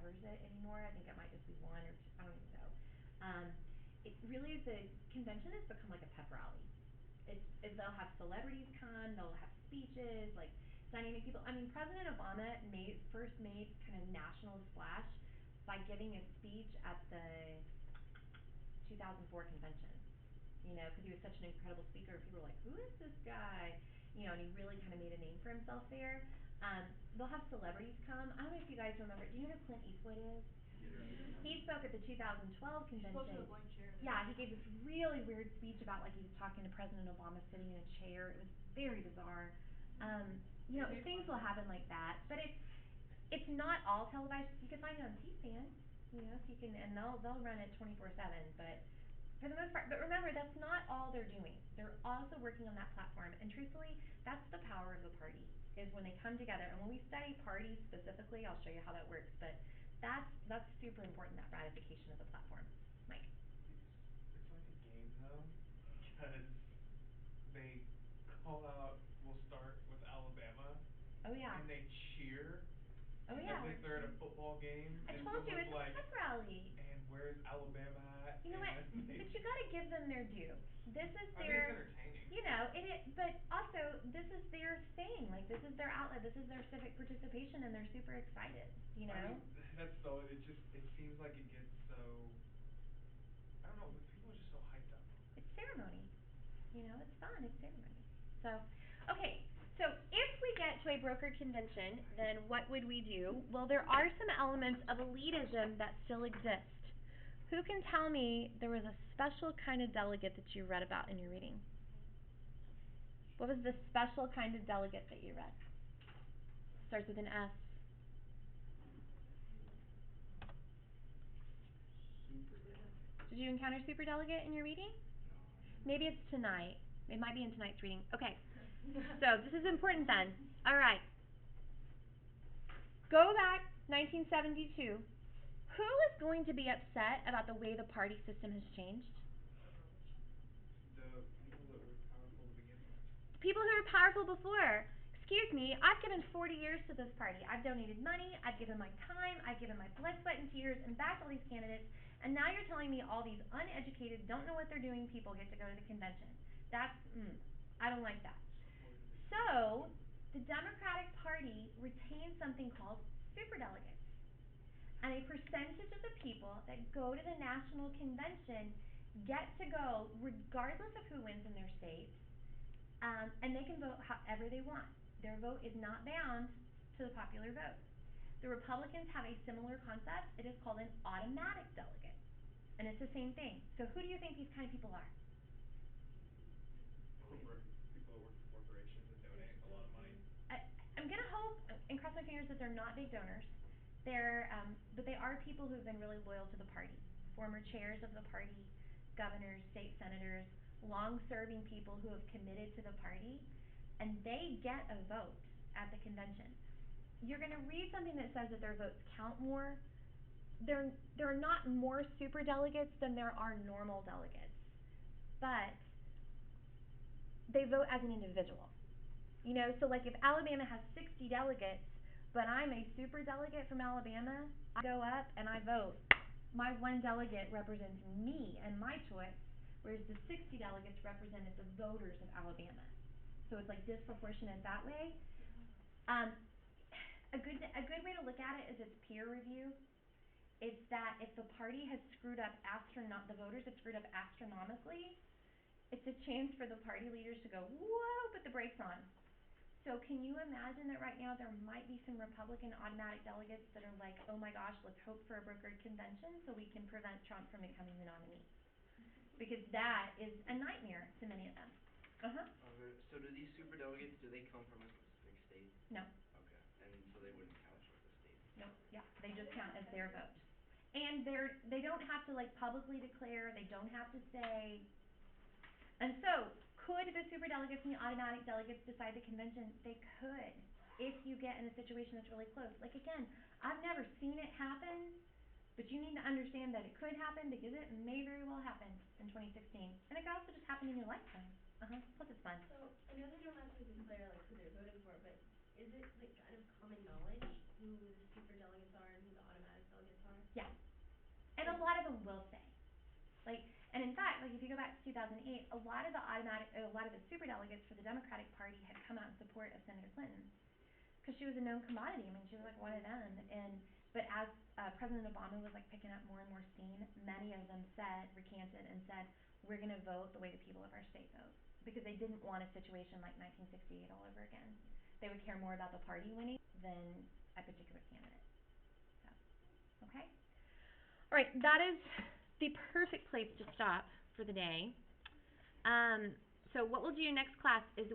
governs it anymore. I think it might just be one or two, I don't even know. It really, the convention has become like a pep rally. They'll have celebrities come, they'll have speeches, like signing people. I mean, President Obama first made kind of national splash by giving a speech at the 2004 convention. You know, because he was such an incredible speaker. People were like, "Who is this guy?" You know, and he really kind of made a name for himself there. They'll have celebrities come. I don't know if you guys remember. Do you know who Clint Eastwood is? He spoke at the 2012 convention. He spoke to the blank chair. Yeah, he gave this really weird speech about like he was talking to President Obama sitting in a chair. It was very bizarre. You know, things will happen like that, but it's not all televised. You can find it on C-SPAN, you know, so you can, and they'll run it 24/7, but for the most part. But remember, that's not all they're doing. They're also working on that platform, and truthfully, that's the power of the party, is when they come together. And when we study parties specifically, I'll show you how that works, but that's super important, that ratification of the platform. Mike? It's like a game though, because they call out, we'll start with Alabama. Oh yeah. And they cheer. Oh yeah. As if they're at a football game. I And told you, someone's it's like, a pep rally. and where's Alabama at? You know what? But you gotta give them their due. This is their. I mean, it's entertaining. You know, but also this is their thing. Like, this is their outlet. This is their civic participation, and they're super excited. You know. I mean, it seems like it gets so. I don't know, but people are just so hyped up. It's ceremony. You know, it's fun. It's ceremony. So, okay. So if we get to a brokered convention, then what would we do? Well, there are some elements of elitism that still exist. Who can tell me there was a special kind of delegate that you read about in your reading? What was the special kind of delegate that you read? Starts with an S. Superdelegate. Did you encounter superdelegate in your reading? No. Maybe it's tonight. It might be in tonight's reading. Okay. So this is important then. All right. Go back 1972. Who is going to be upset about the way the party system has changed? The people that were powerful to begin with. People who were powerful before. Excuse me, I've given 40 years to this party. I've donated money, I've given my time, I've given my blood, sweat, and tears, and backed all these candidates, and now you're telling me all these uneducated, don't know what they're doing people get to go to the convention. I don't like that. So, the Democratic Party retains something called superdelegates. And a percentage of the people that go to the national convention get to go regardless of who wins in their state, and they can vote however they want. Their vote is not bound to the popular vote. The Republicans have a similar concept. It is called an automatic delegate. And it's the same thing. So who do you think these kind of people are? People that work for corporations and donate a lot of money. I'm going to hope and cross my fingers that they're not big donors. But they are people who've been really loyal to the party. Former chairs of the party, governors, state senators, long-serving people who have committed to the party, and they get a vote at the convention. You're going to read something that says that their votes count more. There are not more superdelegates than there are normal delegates, but they vote as an individual. You know, so like if Alabama has 60 delegates, but I'm a superdelegate from Alabama, I go up and I vote. My one delegate represents me and my choice, whereas the 60 delegates represented the voters of Alabama. So it's like disproportionate that way. A good way to look at it is its peer review. It's that if the party has screwed up the voters have screwed up astronomically, it's a chance for the party leaders to go, whoa, put the brakes on. So can you imagine that right now there might be some Republican automatic delegates that are like, oh my gosh, let's hope for a brokered convention so we can prevent Trump from becoming the nominee. Because that is a nightmare to many of them. So do these superdelegates, do they come from a specific state? No. Okay. And so they wouldn't count towards the state? No. Yeah. They just count as their vote. And they don't have to like publicly declare, they don't have to say. And so, could the superdelegates and the automatic delegates decide the convention? They could, if you get in a situation that's really close. Like again, I've never seen it happen, but you need to understand that it could happen because it may very well happen in 2016. And it could also just happen in your lifetime. Plus it's fun. So, I know they don't have to declare like who they're voting for, but is it like kind of common knowledge who the superdelegates are and who the automatic delegates you go back to 2008, a lot of the superdelegates for the Democratic Party had come out in support of Senator Clinton, because she was a known commodity. I mean, she was like one of them. But as President Obama was like picking up more and more steam, many of them recanted and said, we're going to vote the way the people of our state vote, because they didn't want a situation like 1968 all over again. They would care more about the party winning than a particular candidate. So, okay? All right, that is the perfect place to stop for the day. So what we'll do next class is